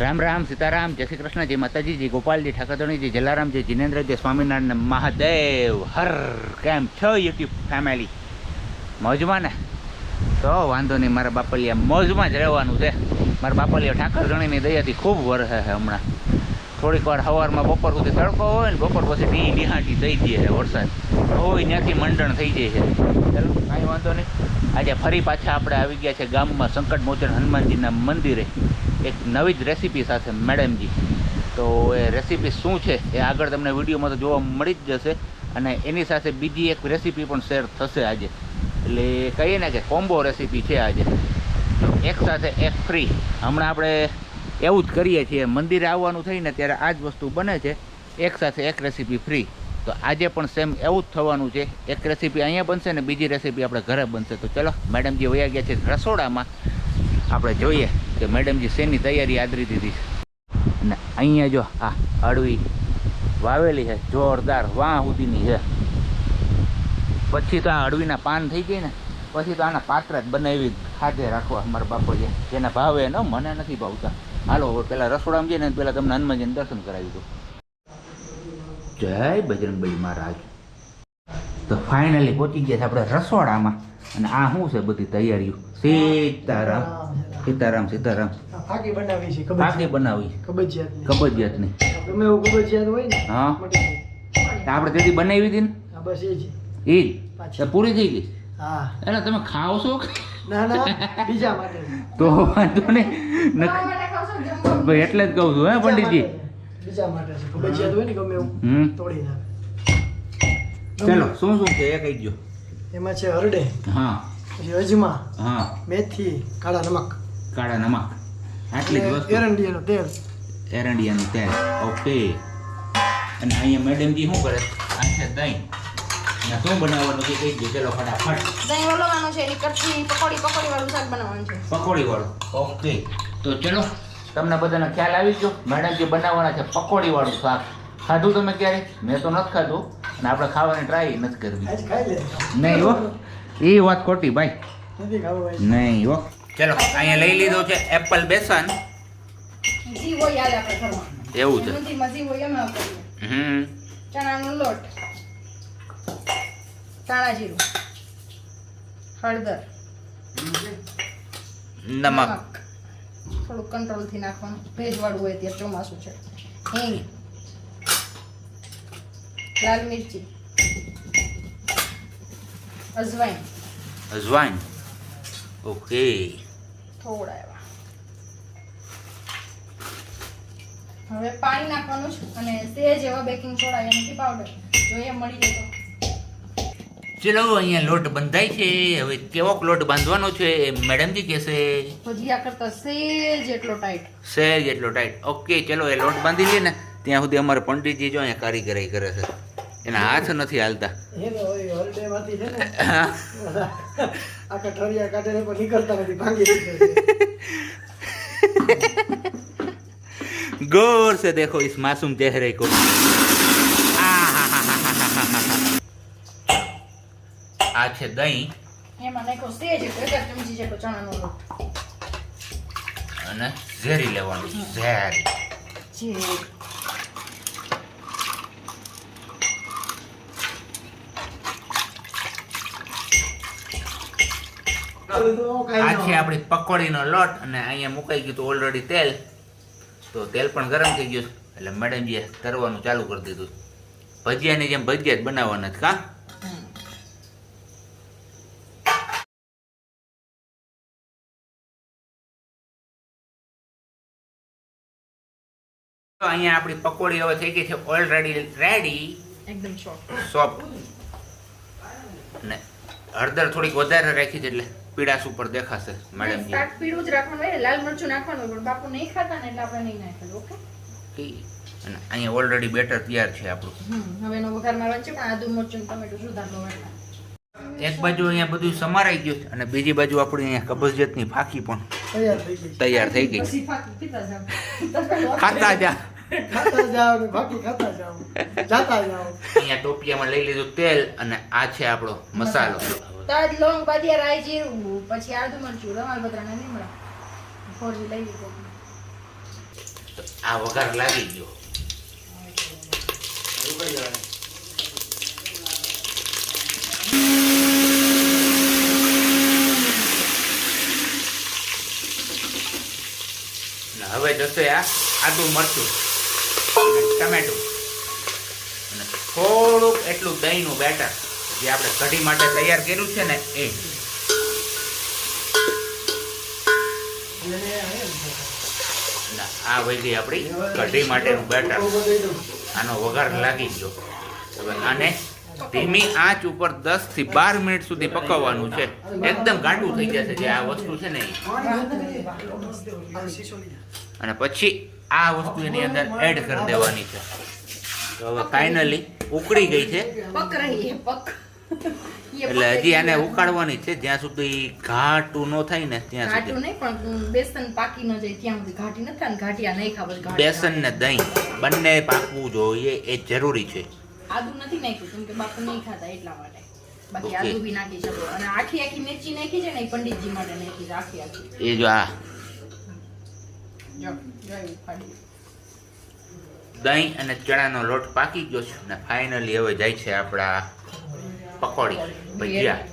રામ રામ સીતારામ, જય શ્રી કૃષ્ણ, જય માતાજી, જય ગોપાલજી, ઠાકરધણી, જય જલારામ, જય જીનેન્દ્ર, જય સ્વામિનારાયણ, મહાદેવ હર. કેમ છો યુટ્યુબ ફેમિલી? મોજમાં ને? તો વાંધો નહીં, મારા બાપલિયા મોજમાં જ રહેવાનું છે. મારા બાપલિયા ઠાકરધણીની દયાથી ખૂબ વરસે છે હમણાં. થોડીક વાર સવારમાં બપોર સુધી તડકો હોય ને બપોર પછી નિહાટી દઈ દે છે વરસાદ. હોય ત્યાંથી મંડણ થઈ જાય છે. ચાલો કાંઈ વાંધો નહીં. આજે ફરી પાછા આપણે આવી ગયા છે ગામમાં સંકટ મોચન હનુમાનજીના મંદિરે એક નવી જ રેસીપી સાથે મેડમજી. તો એ રેસીપી શું છે એ આગળ તમને વિડીયોમાં તો જોવા મળી જ જશે, અને એની સાથે બીજી એક રેસીપી પણ શેર થશે આજે. એટલે કહીએ ને કે કોમ્બો રેસીપી છે આજે, એક સાથે એક ફ્રી. હમણાં આપણે એવું જ કરીએ છીએ, મંદિરે આવવાનું થઈને ત્યારે આ જ વસ્તુ બને છે, એક સાથે એક રેસીપી ફ્રી. તો આજે પણ સેમ એવું જ થવાનું છે, એક રેસીપી અહીંયા બનશે ને બીજી રેસીપી આપણે ઘરે બનશે. તો ચલો, મેડમજી વયા ગયા છે રસોડામાં, આપણે જોઈએ કે મેડમજી શેની તૈયારી આદરી દીધી છે. અને અહીંયા જો આ અળવી વાવેલી છે, જોરદાર વાહ સુધીની છે. પછી તો આ અળવીના પાન થઈ જાય ને પછી તો આના પાત્ર જ બનાવી ખાધે રાખવા અમારા બાપોએ, જેના ભાવે ન મને નથી ભાવતા. હાલો પેલા રસોડામાં જઈને પેલા તમને હનુમાનજીને દર્શન કરાવી દો. જય બજરંગબલી મહારાજ. તો ફાઇનલી પહોંચી ગયા છે આપણે રસોડામાં, અને આ શું છે બધી તૈયારીઓ? સીતારામ સીતારામ સીતારામ. ફાકી બનાવી છે, ફાકી બનાવી કબજિયાતની. ગમે એવું કબજિયાત હોય ને, હા આપણે તેથી બનાવી હતી ને, બસ એ જ પૂરી થઈ ગઈ. હા એટલે તમે ખાવ છો? ના ના, બીજા માટે. તો વાંધો નહીં, એટલે જ કહું છું. હે પંડિતજી, બીજા માટે છે. કબજિયાત હોય ને ગમે એવું તોડી નાખે. ચલો શું શું છે એ કહી દો. એમાં છે હરડે, હા, પછી અજમા, હા, મેથી, કાળા નમક, કાળા નમક, આટલી જ વસ્તુ. એરંડિયાનું તેલ, એરંડિયાનું તેલ. ઓકે. અને અહીંયા મેડમજી શું કરે? આ છે દહીં. શું બનાવવાનું છે કહી દો. ચલો ફટાફટ. દહીં વલોવાનું છે, એની કચ્છી પકોડી વાળું શાક બનાવવાનું છે. પકોડી વાળું. ઓકે. તો ચલો, તમને બધાને ખ્યાલ આવી ગયો. મેડમજી બનાવવાના છે પકોડી વાળું શાક. ખાધું તમે ક્યારે? મેં તો નથી ખાધું, અને આપણે ખાવાની ટ્રાય નથી કરવી. આજ ખાઈ લે. નહીં હો, એ વાત ખોટી ભાઈ, નથી ખાવું ભાઈ. નહીં હો. ચલો અહીંયા લઈ લીધો છે એપલ બેસન. જી હોય યાદ આપણે ઘરમાં. એવું છે. મંદિરમાં જી હોય એમાં કરીએ. ચણાનો લોટ, ધાણા જીરું, હળદર, નમક. થોડું કંટ્રોલ થી નાખવાનું, ભેજ વાળું હોય ત્યાં ચોમાસું છે. હિંગ, લાલ મિરચી, અજવાઈન. અજવાઈન. ઓકે. થોડા એવા. હવે પાણી નાખવાનું છે, અને સેજ એવા બેકિંગ સોડા યાની પાવડર જોઈએ મળી જાય તો. ચલો અહીંયા લોટ બંધાય છે. હવે કેવોક લોટ બાંધવાનો છે એ મેડમજી કહેશે. ભજીયા કરતા સેજ એટલો ટાઈટ. સહેજ એટલો ટાઈટ. ઓકે ચલો એ લોટ બાંધી લઈએ ને ત્યાં સુધી અમારે પંડિતજી જો અહીંયા કારીગરી કરે છે, એના હાથ નથી હાલતા. એનો હોય હરડેમાંથી છે ને, આખા ઠળિયા કાઢે ને પણ નીકળતા નથી, ભાંગી દીધો. गौर से देखो इस मासूम चेहरे को. આ છે દહીં, એમાં નાખો સેજ એક ચમચી જેટલો ચણાનો લોટ, અને ઝેરી લેવાનું. ઝેરી. જીરું, આ છે આપણી પકોડીનો લોટ, અને અહીંયા મુકાઈ ગયું ઓલરેડી તેલ. તો તેલ પણ ગરમ થઈ ગયું, એટલે મેડમજીએ તરવાનું ચાલુ કરી દીધું. ભજીયાની જેમ ભજીયા જ બનાવવાના જ કા? તો અહીંયા આપણી પકોડી હવે થઈ ગઈ છે ઓલરેડી રેડી, એકદમ સોફ્ટ. અને હળદર થોડીક વધારે રાખી છે એટલે પીડાશ ઉપર દેખાશે મેડમજી. શાક પીળું જ રાખવાનું હોય, લાલ મરચું નાખવાનું હોય, પણ બાપુ નહીં ખાતા ને એટલે આપણે નહીં નાખેલું. ઓકે. અને અહીંયા ઓલરેડી બેટર તૈયાર છે આપણું. હવે એનો વઘાર મારવાનો છે, પણ આદુ મરચું ટમેટું સુધારવાનું એટલે. એક બાજુ અહીંયા બધું સમારાઈ ગયું છે, અને બીજી બાજુ આપણી અહીંયા કબજિયાતની ફાકી પણ તૈયાર થઈ ગઈ. પછી ફાકી પીતા જાવ. ખાતા જા. ખાતા જાઓ ને બાકી ખાતા જાઓ, જાતા જાઓ. અહીંયા ટોપિયામાં લઈ લીધું તેલ, અને આ છે આપણો મસાલો. તજ, લોંગ, બાદિયા, રાઈ, જીરું, પછી આદુ મરચું, રવાલ બતરાના લીમડા, ફોરજી લઈ લીધું. આ વઘાર લાગી ગયો. હવે જશે આ આદુ મરચું અને ટમેટું અને થોડુંક એટલું દહીંનું બેટર જે આપણે કઢી માટે તૈયાર કર્યું છે ને એ. આ વહી ગઈ આપણી કઢી માટેનું બેટર. આનો વઘાર લાગી ગયો. હવે આને ધીમી આંચ ઉપર 10 થી 12 મિનિટ સુધી પકવવાનું છે. એકદમ ઘાટું થઈ જશે જે આ વસ્તુ છે ને એ. અને પછી આ વસ્તુ એની અંદર એડ કરી દેવાની છે. તો હવે ફાઇનલી ઉકળી ગઈ છે. એટલે હજી આને ઉકાળવાની છે જ્યાં સુધી ઘાટું ન થાય ને ત્યાં સુધી. ઘાટું નહીં પણ બેસન પાકી ન જાય ત્યાં સુધી ઘાટી ન થાય ને ઘાટિયા નહીં ખાવા. બેસન ને દહીં બંને પાકવું જોઈએ એ જરૂરી છે. આદુ નથી નાખ્યું કેમ કે બાપુ નહીં ખાતા એટલા માટે. બાકી આદુ બી નાખી શકો. અને આખી આખી મિરચી નાખી છે ને એ પંડિતજી માટે નાખી છે આખી આખી. એ જો આ દહીં અને ચણાનો લોટ પાકી ગયો છે ને ફાઇનલી હવે જાય છે આપણા પકોડી ભજીયા.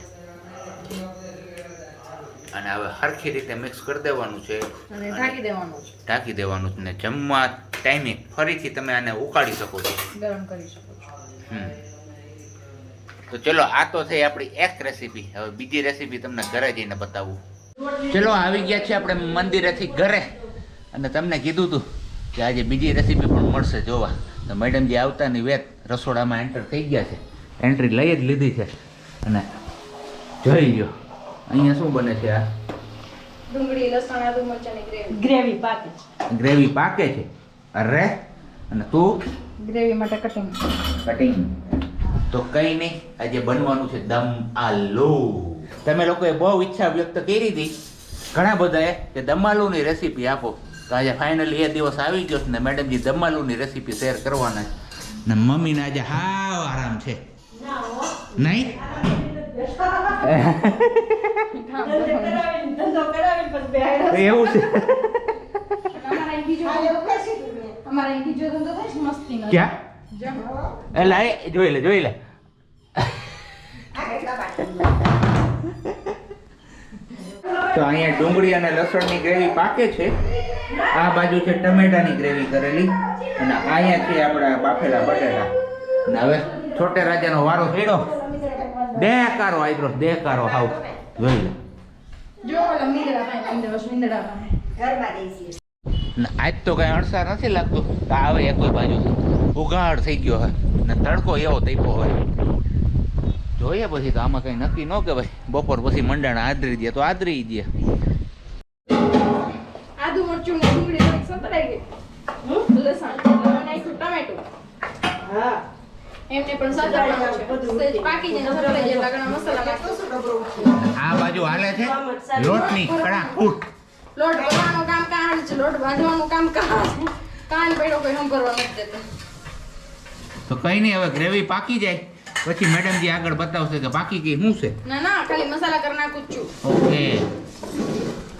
અને હવે સરખી રીતે મિક્સ કરી દેવાનું છે અને ઢાંકી દેવાનું છે. ઢાંકી દેવાનું છે ને જમવા ટાઈમે ફરીથી તમે આને ઉકાળી શકો છો, ગરમ કરી શકો છો. તો ચલો આ તો થઈ આપણી એક રેસીપી. હવે બીજી રેસીપી તમને ઘરે જઈને બતાવું. ચલો આવી ગયા છે આપણે મંદિરેથી ઘરે અને તમને કીધું હતું કે આજે બીજી રેસીપી પણ મળશે જોવા. તો મેડમ જે આવતાની વેત રસોડામાં એન્ટર થઈ ગયા છે. એન્ટ્રી લઈ જ લીધી છે અને જોઈ લ્યો અહીંયા શું બને છે. આ ડુંગળી લસણ આદુ મરચાંની ગ્રેવી પાકે છે. અરે અને તું ગ્રેવી માટે કટિંગ. તો કઈ નહીં આજે બનવાનું છે દમ આલુ. તમે લોકોએ બહુ ઈચ્છા વ્યક્ત કરી હતી ઘણા બધાએ કે દમ આલુની રેસીપી આપો. તો આજે ફાઇનલી એ દિવસ આવી ગયો છે ને મેડમજી દમ આલુની રેસીપી શેર કરવાના છે. ને મમ્મીને આજે હાવ આરામ છે નહીં? એવું છે. ક્યાં એટલે જોઈ લે જોઈ લે. તો અહીંયા ડુંગળી અને લસણની ગ્રેવી પાકે છે. આ બાજુ છે ટમેટાની ગ્રેવી કરેલી અને અહીંયા છે આપણા બાફેલા બટેટા. અને હવે છોટે રાજાનો વારો થયો. દેકારો આઈબ્રો દેકારો હાવ જોઈ લે. આજ તો કઈ અણસાર નથી લાગતું. આવે એક બાજુ ઉઘાડ થઈ ગયો હોય ને તડકો એવો તૈપો હોય. જોઈએ પછી તો આમાં કઈ નક્કી ન કે ભાઈ બપોર પછી મંડાણા આદરી દે તો આદરી દે. આદુ મરચું ને ડુંગળી થોડીક સંતળાઈ ગઈ. લસણ નાખ્યું ટમેટું. હા એમને પણ સાચવવાનું છે. પાકી જાય સંતળાઈ જાય લાગણા મસાલા નાખો. આ બાજુ હાલે છે લોટની કડાકૂટ. લોટ બનાવવાનું કામ કાણ છે. લોટ બાંધવાનું કામ કાણ છે. કાન પડ્યો કોઈ સંભરવા નથી દેતો. તો કઈ નહીં હવે ગ્રેવી પાકી જાય પછી મેડમજી આગળ બતાવશે કે બાકી કઈ શું છે. ના ના ખાલી મસાલા કરી નાખું છું. ઓકે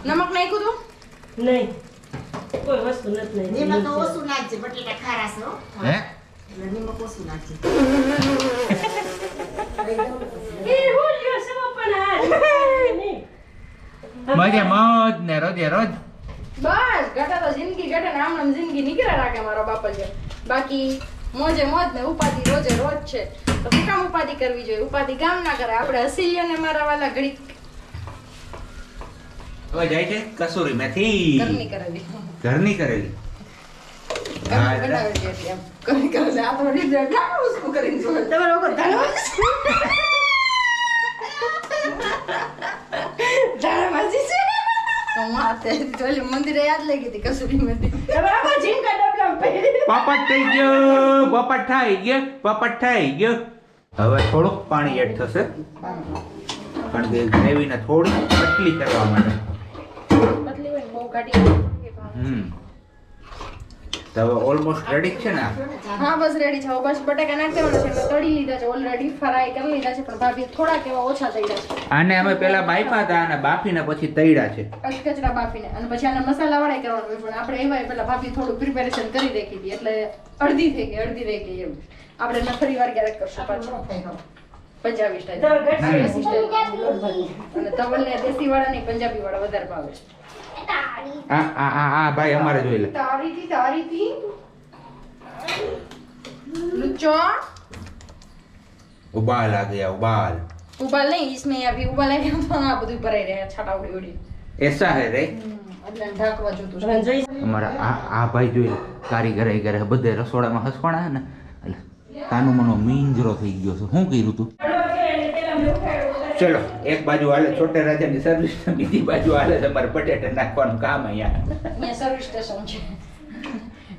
નમક નાખ્યું તું? નહીં કોઈ વસ્તુ નથી. નિમક તો ઓછું નાખજે બટેટા ખારા છે હો. હે નિમક ઓછું નાખજે. એ હોલ્યો છે પણ આ મજે મોજ ને રોજે રોજ બસ ઘટા તો જિંદગી ઘટે ને આમ જિંદગી નીકળ્યા રાખે મારો બાપા છે. બાકી મોજે મોજ ને ઉપાધિ રોજે રોજ છે. તો શું કામ ઉપાધિ કરવી જોઈએ? ઉપાધિ કામ ના કરે. આપણે હસીલીઓ ને મારા વાલા ઘડી હવે જાય છે કસૂરી મેથી ઘરની કરેલી. ઘરની કરેલી. ઘરની બનાવેલી હતી એમ. ઘરની કરેલી. આ તો વળી ઢાંકણું ઉસકું કરીને જોવે. તમારે લોકો ધાણા ભાજી છે. તો હું હાથે જોઈ મંદિરે યાદ લઈ ગઈ હતી કસૂરી મેથી. તમારા જીંકા ડબલા પડી. પોપટ થઈ ગયો પોપટ થઈ ગયો પોપટ થઈ ગયો. હવે થોડુંક પાણી એડ થશે કારણ કે ગ્રેવીને થોડી પતલી કરવા માટે. પતલી હોય ને બહુ કાઢી. તો હવે ઓલમોસ્ટ રેડી છે ને આ? હા બસ રેડી છે. હવે બસ બટાકા નાખી દેવાના છે. મેં તળી લીધા છે ઓલરેડી, ફ્રાય કરી લીધા છે, પણ ભાભી થોડાક એવા ઓછા તળ્યા છે. આને અમે પેલા બાફા હતા અને બાફીને પછી તળ્યા છે. કચરા બાફીને અને પછી આને મસાલા વાળા કરવાનું હોય, પણ આપણે એવા પેલા ભાભી થોડું પ્રિપેરેશન કરી રાખી હતી એટલે અડધી થઈ ગઈ, અડધી રહી ગઈ. એવું આપણે ફરી વાર ક્યારેક કરશું પાછું પંજાબી સ્ટાઈલ. અને તવલ ને દેશી વાળા નહીં, પંજાબી વાળા વધારે ભાવે છે. આ ભાઈ અમારે જોઈ લે. તારીથી લુચ્ચો ઉબાલ આ ગયા ઉબાલ. उबाल नहीं, इसमें अभी उबाल है आ બધું ભરાઈ રહ્યા છાટા ઉડી ઉડી. એસા હે રે. એટલે ઢાંકવા જોતું છે. અમારા આ ભાઈ જોઈ કારીગર ઘરે બધે રસોડામાં હસવાણા હે ને એટલે તાનું મનો મીંજરો થઈ ગયો છે. શું કર્યું તું? ચલો એક બાજુ હાલે છોટે રાજાની સર્વિસ, બીજી બાજુ હાલે તમારે બટેટા નાખવાનું કામ અહીંયા સર્વિસ સ્ટેશન છે.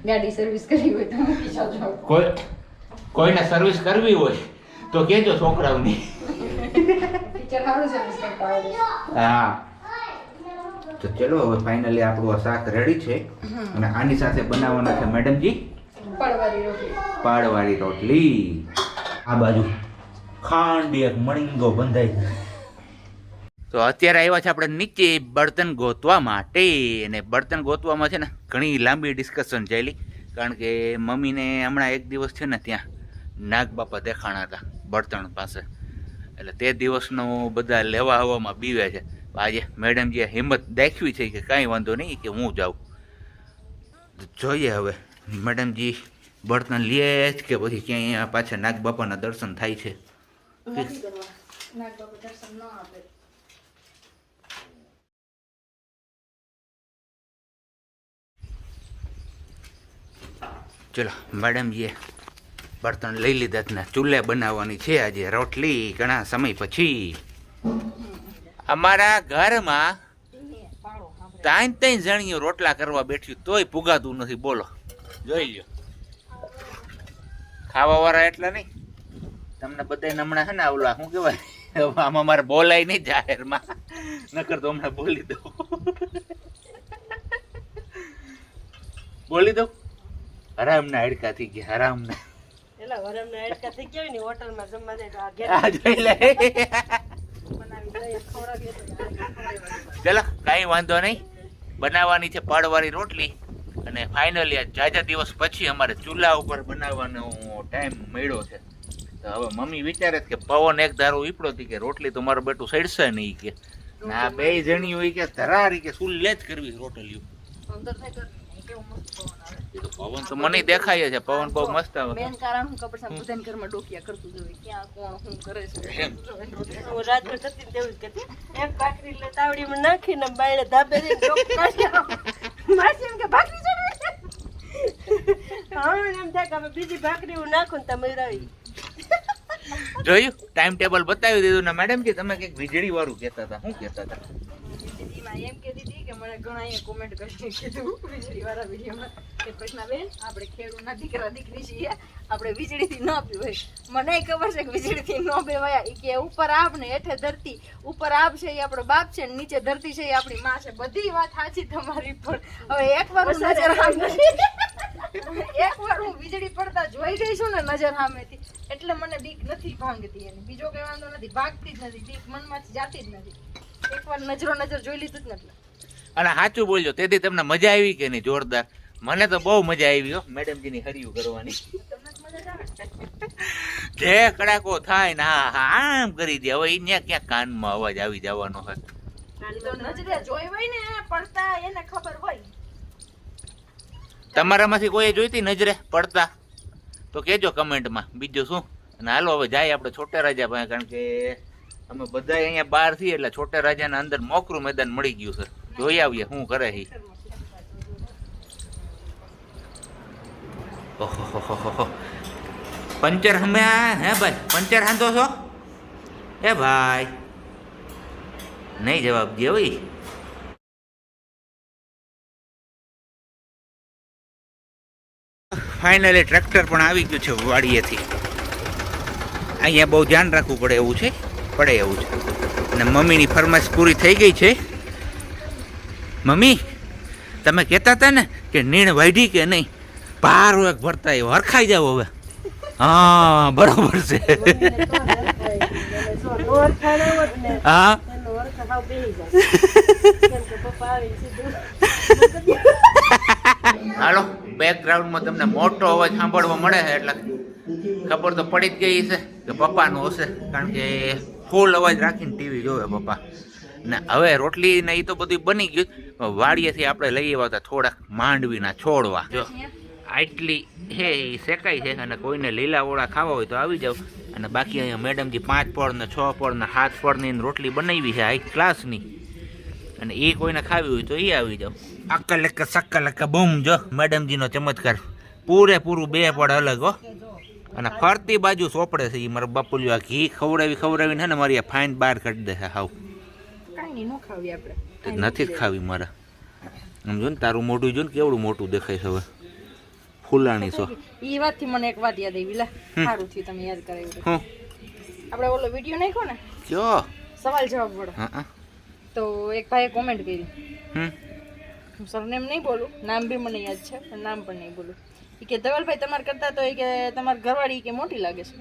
ગાડી સર્વિસ કરવી હોય તો મૂકી જાજો. કોઈને સર્વિસ કરવી હોય તો કેજો છોકરાઓની. ટીચર હારું સર્વિસ કરતા હોય. હા તો ચલો હવે ફાઇનલી આપણું આ શાક રેડી છે અને આની સાથે બનાવવાના છે મેડમજી પાડવાળી રોટલી. આ બાજુ ખાંડ એક મણિંગો બંધાઈ. તો અત્યારે આવ્યા છે આપણે નીચે બર્તન ગોતવા માટે, અને બર્તન ગોતવામાં છે ને ઘણી લાંબી ડિસ્કશન ચાલી, કારણ કે મમ્મીને હમણાં એક દિવસ છે ને ત્યાં નાગ બાપા દેખાણા હતા બર્તન પાસે, એટલે તે દિવસનો બધા લેવા આવવામાં બીવે છે. આજે મેડમજીએ હિંમત દાખવી છે કે કાંઈ વાંધો નહીં કે હું જાઉં. જોઈએ હવે મેડમજી બર્તન લે જ કે પછી ક્યાંય પાછા નાગ બાપાના દર્શન થાય છે. ચલો મેડમજીએ બર્તન લઈ લીધા ને ચૂલે બનાવવાની છે આજે રોટલી ઘણા સમય પછી. અમારા ઘરમાં ત્રણ જણીઓ રોટલા કરવા બેઠ્યું તોય પુગાતું નથી. બોલો જોઈ લ્યો. ખાવા વાળા એટલા નહીં, તમને બધાને હમણાં છે ને ઓલા શું કહેવાય, આમાં મારે બોલાય નહીં જાહેરમાં, નકર તો હમણાં બોલી દઉં. બોલી દઉં હરામના હડકા થઈ ગયા, હરામના. ચલો કઈ વાંધો નહીં, બનાવવાની છે પાડવાળી રોટલી. અને ફાઇનલી આ જાજા દિવસ પછી અમારે ચૂલા ઉપર બનાવવાનો ટાઈમ મળ્યો છે. તો હવે મમ્મી વિચારે કે પવન એક ધારો વીપડો હતી કે રોટલી તો મારું બેટું સડશે નહીં કે ના, બે જણી હોય કે ધરારી કે સુલ્લે જ કરવી રોટલીઓ. પવન તો મને દેખાય છે, પવન બહુ મસ્ત આવે. મેન કારણ હું ખબર છે, બધાના ઘરમાં ડોકિયા કરતું જોવે ક્યાં કોણ શું કરે છે. હું રાત પર જતી ને તેવું જ કરતી. એક ભાખરી એટલે તાવડીમાં નાખીને બાયણે ધાબે જઈને માસી એમ કે ભાખરી ચડે. હા એમ થાય કે હવે બીજી ભાખરી હું નાખું ને તમે રહી. જોયું ટાઈમ ટેબલ બતાવી દીધું ને મેડમજી તમે કંઈક વીજળી વાળું કહેતા હતા, શું કહેતા હતા? એમ કહેતી હતી કે મને ઘણા અહીંયા કોમેન્ટ કરીને કીધું વીજળી વાળા વિડીયોમાં કે પ્રશ્નાબેન આપણે ખેડૂતના દીકરા દીકરી છીએ, આપણે વીજળીથી ન પીવાય. મને ખબર છે કે વીજળીથી ન પીવાય. કે ઉપર આબ ને હેઠે ધરતી, ઉપર આબ છે એ આપણો બાપ છે ને નીચે ધરતી છે એ આપણી માં છે. બધી વાત સાચી તમારી, પણ હવે એકવાર હું વીજળી પડતા જોઈ ગઈ છું ને નજર સામેથી, એટલે મને બીક નથી ભાંગતી. એની બીજો કઈ વાંધો નથી, ભાગતી જ નથી, બીક મનમાંથી જાતી જ નથી. એકવાર નજર જોઈ લીધું જ નથી. અને સાચું બોલજો, તેથી તમને મજા આવી કે નહીં? જોરદાર. મને તો બહુ મજા આવી હો મેડમજીની હરિયું કરવાની. જે કડાકો થાય ને આમ કરી દે. હવે અહીંયા ક્યાં કાનમાં અવાજ આવી જવાનો હોય? નજરે જોઈ હોય ને પડતા એને ખબર હોય. તમારામાંથી કોઈ જોઈતી નજરે પડતા તો કેજો કમેન્ટમાં. બીજું શું? અને હાલો હવે જાય આપણે છોટા રાજા પાસે, કારણ કે અમે બધા અહીંયા બહાર છીએ એટલે છોટા રાજાના અંદર મોકરું મેદાન મળી ગયું છે. જોઈ આવીએ શું કરે છે. ઓહો પંચર હમે હે ભાઈ, પંચર હાંધો છો? એ ભાઈ નહીં જવાબ દે હોય. ફાઇનલી ટ્રેક્ટર પણ આવી ગયું છે વાડીએથી. અહીંયા બહુ ધ્યાન રાખવું પડે એવું છે, પડે એવું છે. અને મમ્મીની ફરમાઈશ પૂરી થઈ ગઈ છે. મમ્મી તમે કહેતા હતા ને કે નીણ વાઢી કે નહીં, પાર એક ભરતા એ હરખાઈ જાવ હવે. હા બરોબર છે. હા હાલો, બેકગ્રાઉન્ડમાં તમને મોટો અવાજ સાંભળવા મળે છે એટલે ખબર તો પડી જ ગઈ છે કે પપ્પાનું હશે, કારણ કે ફૂલ અવાજ રાખીને ટીવી જોવે પપ્પા. ને હવે રોટલી ને એ તો બધું બની ગયું. વાડીએથી આપણે લઈ આવ્યા હતા થોડાક માંડવીના છોડવા. જો આટલી હે એ શેકાય છે, અને કોઈને લીલા ઓળા ખાવા હોય તો આવી જાવ. અને બાકી અહીંયા મેડમજી 5 પડ ને 6 પડ ને 7 પડની રોટલી બનાવી છે હાઈ ક્લાસની, અને એ કોઈને ખાવી હોય તો એ આવી જાવ. અક્કલક્કા સક્કલક્કા બૂમ. જો મેડમજીનો ચમત્કાર, પૂરેપૂરું 2 પડ અલગ હો. અને ફરતી બાજુ સોપડે છે એ મારા બાપુલિયો. આ ઘી ખવડાવીને ને મારી આ ફાઇન બહાર કાઢી દે છે હાવ. નથી જ ખાવી મારા. આમ જો ને તારું મોઢું જો ને કેવડું મોટું દેખાય છે હવે, ફૂલાણી છો. ઈ વાતથી મને એક વાત યાદ આવી. લા સારું થયું તમે યાદ કરાવ્યું. આપણે ઓલો વિડિયો નાખ્યો ને, કયો સવાલ જવાબ વાળો, તો એક ભાઈએ કોમેન્ટ કરી. સરનેમ નહીં બોલું, નામ બી મને યાદ છે પણ નામ પણ નહીં બોલું. એ કે ધવલભાઈ તમારે કરતા તો એ કે તમારી ઘરવાળી કે મોટી લાગે છે.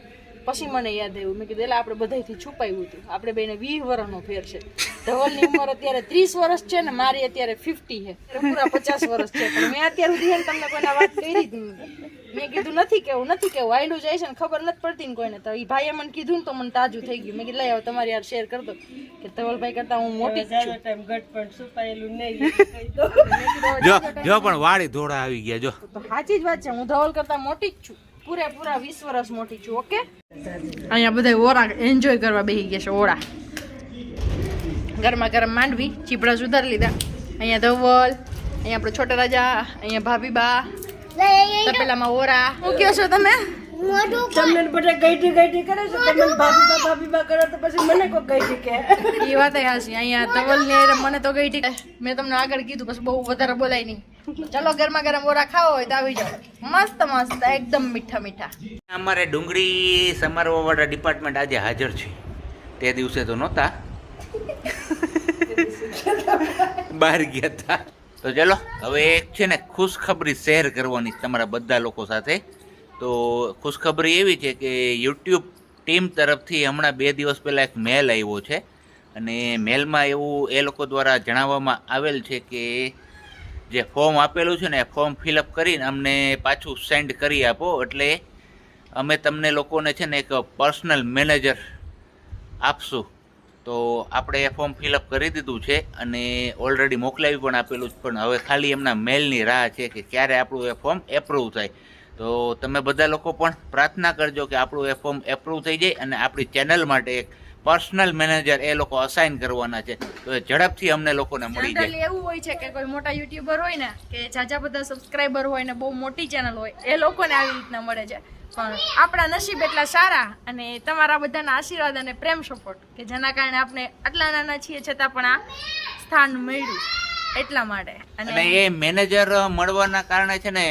પછી મને યાદ આવ્યું, મેં કીધું એટલે આપણે બધાથી છુપાવ્યું હતું. આપણે બેને 20 વર્ષનો ફેર છે. ધવલની ઉંમર અત્યારે 30 વર્ષ છે ને મારી અત્યારે 50 છે, પૂરા 50 વર્ષ છે. પણ મેં અત્યાર સુધી તમને કોઈને વાત કરી જ નહીં. મેં કીધું નથી કેવું આયલું જાય છે ને ખબર નથી પડતી ને કોઈને. તો એ ભાઈએ મને કીધું ને તો મને તાજું થઈ ગયું. મેં કીધું લઈ આવો તમારી યાર શેર કરી દો કે ધવલભાઈ કરતા હું મોટી જ છું. જો પણ વાળી ધોળા આવી ગયા. જો તો સાચી જ વાત છે, હું ધવલ કરતા મોટી જ છું, પૂરેપૂરા 20 વર્ષ મોટી છું. ઓકે, અહીંયા બધા ઓરા એન્જોય કરવા બેસી ગયા છે. ઓરા ગરમા ગરમ માંડવી, ચીપડા સુધારી લીધા. અહીંયા ધવલ, અહીંયા આપણે છોટા રાજા, અહીંયા ભાભી બા, તપેલામાં ઓરા. શું કહો છો તમે? તમને બધા ગઈઠી કરે છે, તમે ભાભી બા કરો તો પછી મને કોઈ ગઈઠી કે. એ વાત હાસી. અહીંયા ધવલ ને મને તો ગઈઠી. મેં તમને આગળ કીધું પછી બહુ વધારે બોલાય નહીં. ચલો ગરમા ગરમ ઓરા ખાવા હોય તો આવી જાઓ. મસ્ત મસ્ત એકદમ મીઠા મીઠા. અમારે ડુંગળી સમારવા વાળા ડિપાર્ટમેન્ટ આજે હાજર છે. તે દિવસે તો નહોતા, બહાર ગયા હતા. તો ચલો હવે એક છે ને ખુશખબરી શેર કરવાની તમારા બધા લોકો સાથે. તો ખુશખબરી એવી છે કે યુટ્યુબ ટીમ તરફથી હમણાં 2 દિવસ પહેલાં એક મેલ આવ્યો છે, અને મેલમાં એવું એ લોકો દ્વારા જણાવવામાં આવેલ છે કે જે ફોર્મ આપેલું છે ને એ ફોર્મ ફિલઅપ કરીને અમને પાછું સેન્ડ કરી આપો, એટલે અમે તમને લોકોને છે ને એક પર્સનલ મેનેજર આપશું. તો આપણે એ ફોર્મ ફિલઅપ કરી દીધું છે અને ઓલરેડી મોકલાવી પણ આપેલું છે, પણ હવે ખાલી એમના મેલની રાહ છે કે ક્યારે આપણું એ ફોર્મ એપ્રૂવ થાય. તો તમે બધા લોકો પણ પ્રાર્થના કરજો કે આપણું એ ફોર્મ એપ્રૂવ થઈ જાય અને આપણી ચેનલ માટે એક પર્સનલ મેનેજર એ લોકો અસાઇન કરવાના છે. તો એ ઝડપથી અમને લોકોને મળી જાય. એવું હોય છે કે કોઈ મોટા યુટ્યુબર હોય ને કે જાજા બધા સબસ્ક્રાઇબર હોય ને બહુ મોટી ચેનલ હોય, એ લોકોને આવી રીતના મળે છે. પણ આપણા નસીબ એટલા સારા અને તમારા બધાના આશીર્વાદ અને પ્રેમ સપોર્ટ કે જેના કારણે આપણે આટલા નાના છીએ છતાં પણ આ સ્થાન મળ્યું, એટલા માટે. અને એ મેનેજર મળવાના કારણે છે ને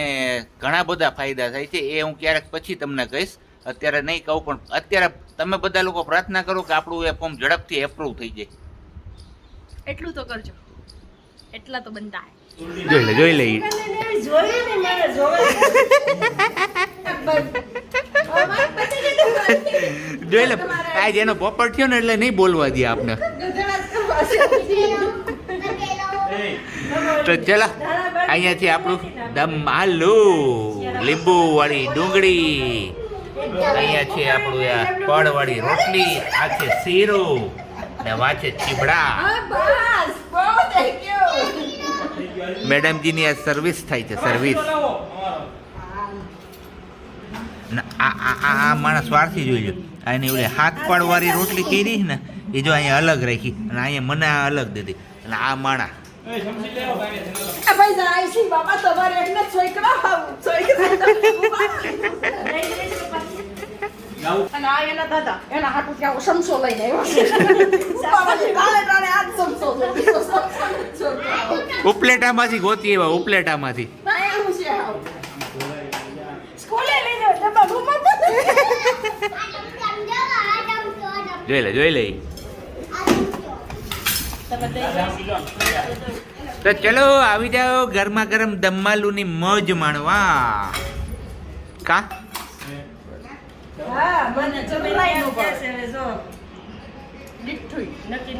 ઘણા બધા ફાયદા થાય છે. એ હું ક્યારેક પછી તમને કહીશ, અત્યારે નહીં કહું. પણ અત્યારે તમે બધા લોકો પ્રાર્થના કરો કે આપણું એ ફોર્મ ઝડપથી એપ્રૂવ થઈ જાય. એટલું તો કરજો, એટલા તો બનતા હે. જોઈ લે આજ એનો પોપટ થયો ને એટલે નહીં બોલવા દે આપને. તો ચલો અહીંયાથી આપણું દમ આલુ લીંબુ વાળી ડુંગળી, અહીંયા છે આપણું આ પડ વાળી રોટલી, આ છે શીરો ને વાંચે ચીબડા. મેડમજીની આ સર્વિસ થાય છે, સર્વિસ. આ માણસ સ્વાર્થી જોઈ લો. આની ઓલી હાથ પાડવાળી રોટલી કરી ને એ જો અહીંયા અલગ રાખી અને અહીંયા મને આ અલગ દીધી. અને આ માણા અને આ એના દાદા એના હાટુ ત્યાં સમસો લઈને આવ્યો. ઉપલેટામાંથી ગોતી એવા ઉપલેટામાંથી. જોઈ લે તમે તો ચલો આવી જાઓ ગરમા ગરમ દમમાલુની મોજ માણવા કા હા મને ચમરાઈ નો પડે જો દીઠું નક્કી